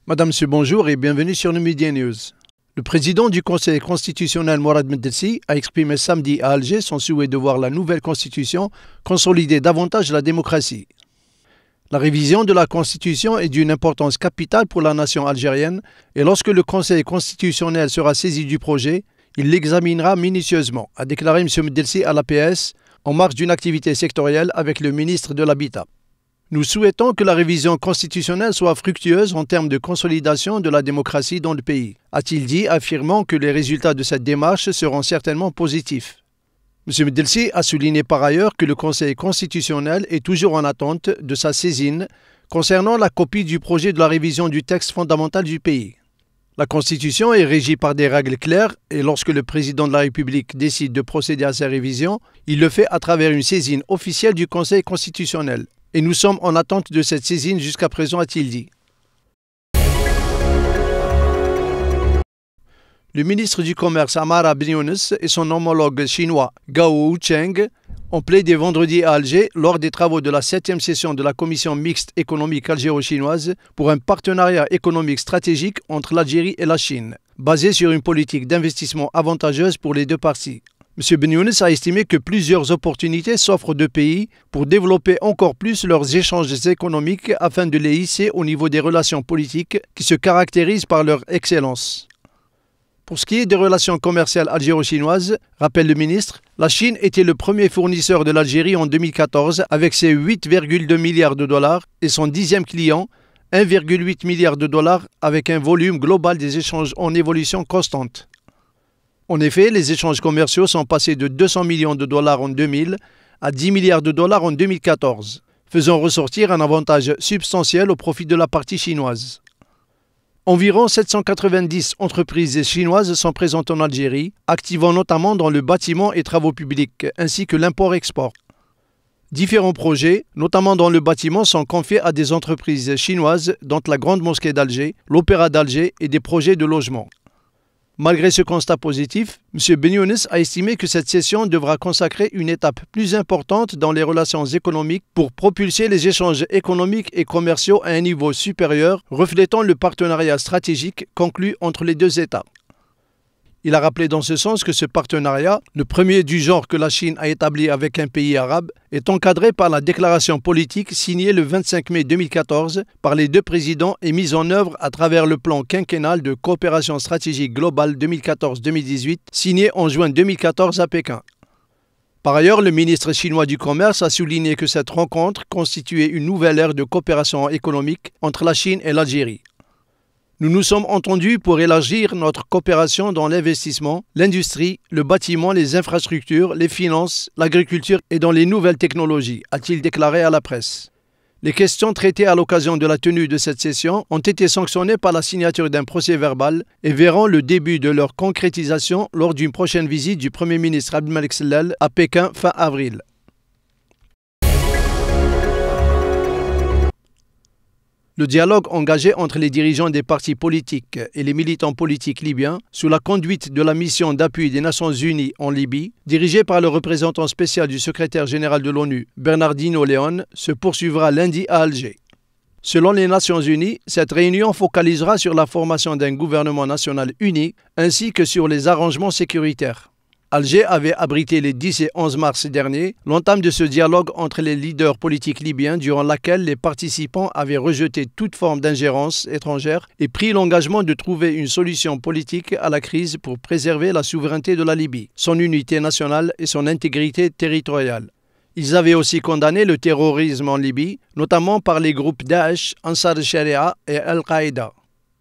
Madame, Monsieur, bonjour et bienvenue sur nos Media News. Le président du Conseil constitutionnel, Mourad Medelsi, a exprimé samedi à Alger son souhait de voir la nouvelle constitution consolider davantage la démocratie. La révision de la Constitution est d'une importance capitale pour la nation algérienne et lorsque le Conseil constitutionnel sera saisi du projet, il l'examinera minutieusement, a déclaré M. Medelsi à l'APS en marge d'une activité sectorielle avec le ministre de l'Habitat. Nous souhaitons que la révision constitutionnelle soit fructueuse en termes de consolidation de la démocratie dans le pays, a-t-il dit, affirmant que les résultats de cette démarche seront certainement positifs. M. Medelsi a souligné par ailleurs que le Conseil constitutionnel est toujours en attente de sa saisine concernant la copie du projet de la révision du texte fondamental du pays. La Constitution est régie par des règles claires et lorsque le président de la République décide de procéder à sa révision, il le fait à travers une saisine officielle du Conseil constitutionnel. Et nous sommes en attente de cette saisine jusqu'à présent, a-t-il dit. Le ministre du Commerce Amara Benyounès et son homologue chinois Gao Cheng ont plaidé vendredi à Alger lors des travaux de la 7e session de la Commission mixte économique algéro-chinoise pour un partenariat économique stratégique entre l'Algérie et la Chine, basé sur une politique d'investissement avantageuse pour les deux parties. M. Benyounès a estimé que plusieurs opportunités s'offrent aux deux pays pour développer encore plus leurs échanges économiques afin de les hisser au niveau des relations politiques qui se caractérisent par leur excellence. Pour ce qui est des relations commerciales algéro-chinoises, rappelle le ministre, la Chine était le premier fournisseur de l'Algérie en 2014 avec ses 8,2 milliards de dollars et son 10e client, 1,8 milliard de dollars avec un volume global des échanges en évolution constante. En effet, les échanges commerciaux sont passés de 200 millions de dollars en 2000 à 10 milliards de dollars en 2014, faisant ressortir un avantage substantiel au profit de la partie chinoise. Environ 790 entreprises chinoises sont présentes en Algérie, activant notamment dans le bâtiment et travaux publics, ainsi que l'import-export. Différents projets, notamment dans le bâtiment, sont confiés à des entreprises chinoises, dont la Grande Mosquée d'Alger, l'Opéra d'Alger et des projets de logement. Malgré ce constat positif, M. Benyounès a estimé que cette session devra consacrer une étape plus importante dans les relations économiques pour propulser les échanges économiques et commerciaux à un niveau supérieur, reflétant le partenariat stratégique conclu entre les deux États. Il a rappelé dans ce sens que ce partenariat, le premier du genre que la Chine a établi avec un pays arabe, est encadré par la déclaration politique signée le 25 mai 2014 par les deux présidents et mise en œuvre à travers le plan quinquennal de coopération stratégique globale 2014-2018 signé en juin 2014 à Pékin. Par ailleurs, le ministre chinois du Commerce a souligné que cette rencontre constituait une nouvelle ère de coopération économique entre la Chine et l'Algérie. Nous nous sommes entendus pour élargir notre coopération dans l'investissement, l'industrie, le bâtiment, les infrastructures, les finances, l'agriculture et dans les nouvelles technologies, a-t-il déclaré à la presse. Les questions traitées à l'occasion de la tenue de cette session ont été sanctionnées par la signature d'un procès-verbal et verront le début de leur concrétisation lors d'une prochaine visite du Premier ministre Abdelmalek Sellal à Pékin fin avril. Le dialogue engagé entre les dirigeants des partis politiques et les militants politiques libyens, sous la conduite de la mission d'appui des Nations Unies en Libye, dirigée par le représentant spécial du secrétaire général de l'ONU, Bernardino León, se poursuivra lundi à Alger. Selon les Nations Unies, cette réunion focalisera sur la formation d'un gouvernement national uni ainsi que sur les arrangements sécuritaires. Alger avait abrité les 10 et 11 mars dernier l'entame de ce dialogue entre les leaders politiques libyens durant laquelle les participants avaient rejeté toute forme d'ingérence étrangère et pris l'engagement de trouver une solution politique à la crise pour préserver la souveraineté de la Libye, son unité nationale et son intégrité territoriale. Ils avaient aussi condamné le terrorisme en Libye, notamment par les groupes Daesh, Ansar al-Sharia et Al-Qaïda.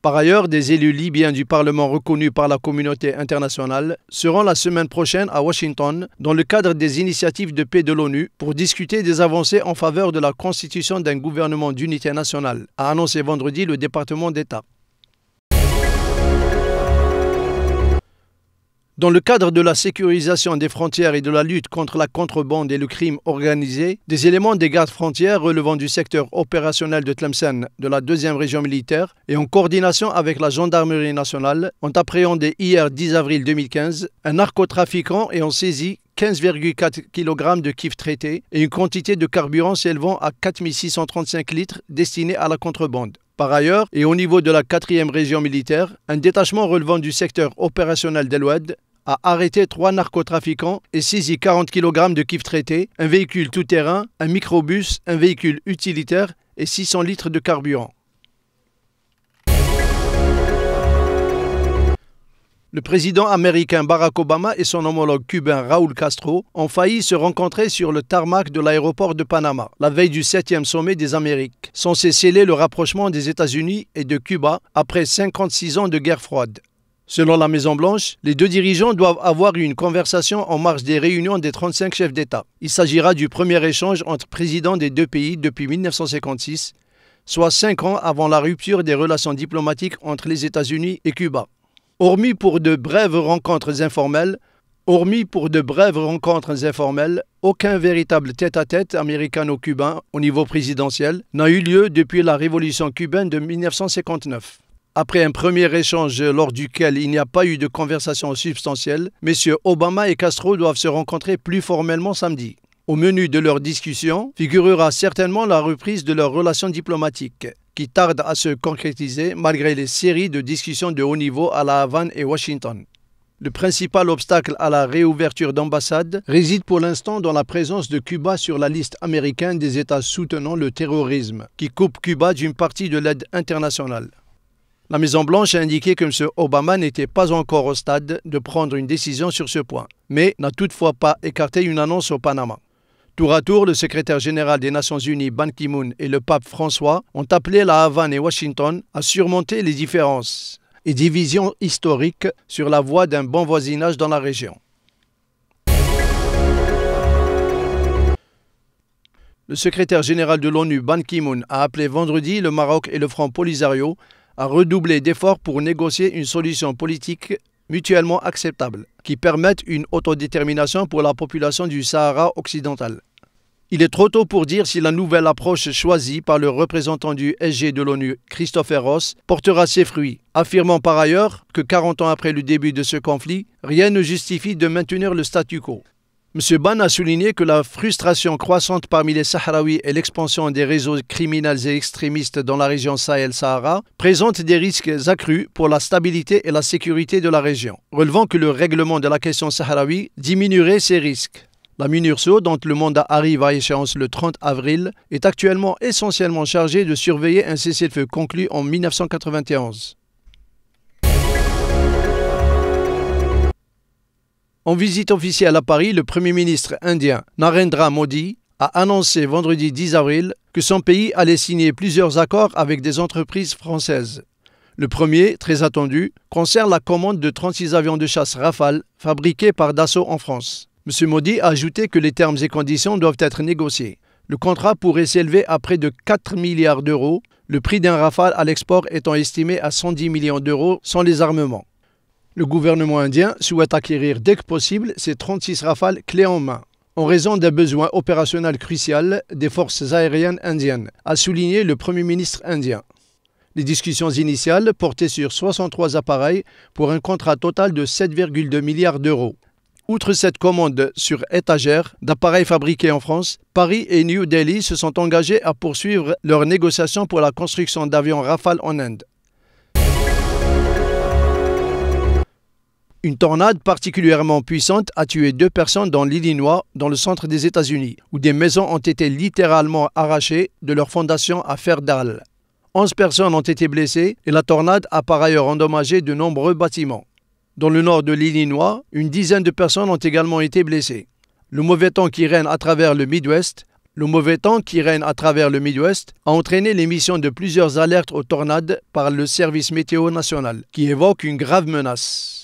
Par ailleurs, des élus libyens du Parlement reconnus par la communauté internationale seront la semaine prochaine à Washington dans le cadre des initiatives de paix de l'ONU pour discuter des avancées en faveur de la constitution d'un gouvernement d'unité nationale, a annoncé vendredi le département d'État. Dans le cadre de la sécurisation des frontières et de la lutte contre la contrebande et le crime organisé, des éléments des gardes-frontières relevant du secteur opérationnel de Tlemcen de la 2e région militaire et en coordination avec la gendarmerie nationale ont appréhendé hier 10 avril 2015 un narcotrafiquant et ont saisi 15,4 kg de kif traité et une quantité de carburant s'élevant à 4 635 litres destinés à la contrebande. Par ailleurs, et au niveau de la 4e région militaire, un détachement relevant du secteur opérationnel d'El-Oued a arrêté 3 narcotrafiquants et saisi 40 kg de kif traité, un véhicule tout-terrain, un microbus, un véhicule utilitaire et 600 litres de carburant. Le président américain Barack Obama et son homologue cubain Raúl Castro ont failli se rencontrer sur le tarmac de l'aéroport de Panama, la veille du 7e sommet des Amériques, censé sceller le rapprochement des États-Unis et de Cuba après 56 ans de guerre froide. Selon la Maison-Blanche, les deux dirigeants doivent avoir eu une conversation en marge des réunions des 35 chefs d'État. Il s'agira du premier échange entre présidents des deux pays depuis 1956, soit 5 ans avant la rupture des relations diplomatiques entre les États-Unis et Cuba. Hormis pour de brèves rencontres informelles, aucun véritable tête-à-tête américano-cubain au niveau présidentiel n'a eu lieu depuis la révolution cubaine de 1959. Après un premier échange lors duquel il n'y a pas eu de conversation substantielle, M. Obama et Castro doivent se rencontrer plus formellement samedi. Au menu de leur discussion figurera certainement la reprise de leurs relations diplomatiques, qui tardent à se concrétiser malgré les séries de discussions de haut niveau à La Havane et Washington. Le principal obstacle à la réouverture d'ambassades réside pour l'instant dans la présence de Cuba sur la liste américaine des États soutenant le terrorisme, qui coupe Cuba d'une partie de l'aide internationale. La Maison-Blanche a indiqué que M. Obama n'était pas encore au stade de prendre une décision sur ce point, mais n'a toutefois pas écarté une annonce au Panama. Tour à tour, le secrétaire général des Nations Unies Ban Ki-moon et le pape François ont appelé La Havane et Washington à surmonter les différences et divisions historiques sur la voie d'un bon voisinage dans la région. Le secrétaire général de l'ONU Ban Ki-moon a appelé vendredi le Maroc et le Front Polisario à redoubler d'efforts pour négocier une solution politique mutuellement acceptable, qui permette une autodétermination pour la population du Sahara occidental. Il est trop tôt pour dire si la nouvelle approche choisie par le représentant du SG de l'ONU, Christopher Ross, portera ses fruits, affirmant par ailleurs que 40 ans après le début de ce conflit, rien ne justifie de maintenir le statu quo. M. Ban a souligné que la frustration croissante parmi les Sahraouis et l'expansion des réseaux criminels et extrémistes dans la région Sahel-Sahara présentent des risques accrus pour la stabilité et la sécurité de la région, relevant que le règlement de la question sahraoui diminuerait ces risques. La MINURSO, dont le mandat arrive à échéance le 30 avril, est actuellement essentiellement chargée de surveiller un cessez-le-feu conclu en 1991. En visite officielle à Paris, le Premier ministre indien Narendra Modi a annoncé vendredi 10 avril que son pays allait signer plusieurs accords avec des entreprises françaises. Le premier, très attendu, concerne la commande de 36 avions de chasse Rafale fabriqués par Dassault en France. M. Modi a ajouté que les termes et conditions doivent être négociés. Le contrat pourrait s'élever à près de 4 milliards d'euros, le prix d'un Rafale à l'export étant estimé à 110 millions d'euros sans les armements. Le gouvernement indien souhaite acquérir dès que possible ces 36 Rafales clés en main, en raison des besoins opérationnels cruciaux des forces aériennes indiennes, a souligné le Premier ministre indien. Les discussions initiales portaient sur 63 appareils pour un contrat total de 7,2 milliards d'euros. Outre cette commande sur étagère d'appareils fabriqués en France, Paris et New Delhi se sont engagés à poursuivre leurs négociations pour la construction d'avions Rafale en Inde. Une tornade particulièrement puissante a tué 2 personnes dans l'Illinois, dans le centre des États-Unis, où des maisons ont été littéralement arrachées de leur fondation à fer dalle. 11 personnes ont été blessées et la tornade a par ailleurs endommagé de nombreux bâtiments. Dans le nord de l'Illinois, une dizaine de personnes ont également été blessées. Le mauvais temps qui règne à travers le Midwest a entraîné l'émission de plusieurs alertes aux tornades par le service météo national, qui évoque une grave menace.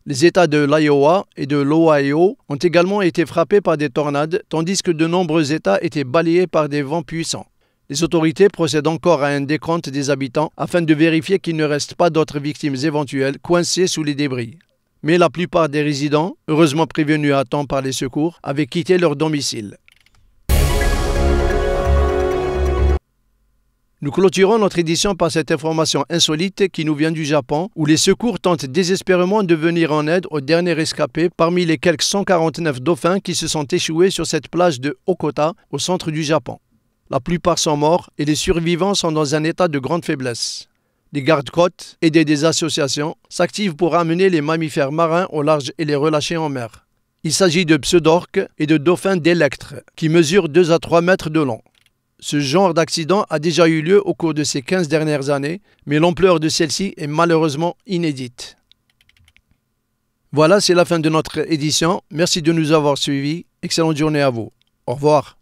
Les États de l'Iowa et de l'Ohio ont également été frappés par des tornades, tandis que de nombreux États étaient balayés par des vents puissants. Les autorités procèdent encore à un décompte des habitants afin de vérifier qu'il ne reste pas d'autres victimes éventuelles coincées sous les débris. Mais la plupart des résidents, heureusement prévenus à temps par les secours, avaient quitté leur domicile. Nous clôturons notre édition par cette information insolite qui nous vient du Japon, où les secours tentent désespérément de venir en aide aux derniers rescapés parmi les quelques 149 dauphins qui se sont échoués sur cette plage de Okota, au centre du Japon. La plupart sont morts et les survivants sont dans un état de grande faiblesse. Les gardes-côtes, aidés des associations, s'activent pour amener les mammifères marins au large et les relâcher en mer. Il s'agit de pseudorques et de dauphins d'électre, qui mesurent 2 à 3 mètres de long. Ce genre d'accident a déjà eu lieu au cours de ces 15 dernières années, mais l'ampleur de celle-ci est malheureusement inédite. Voilà, c'est la fin de notre édition. Merci de nous avoir suivis. Excellente journée à vous. Au revoir.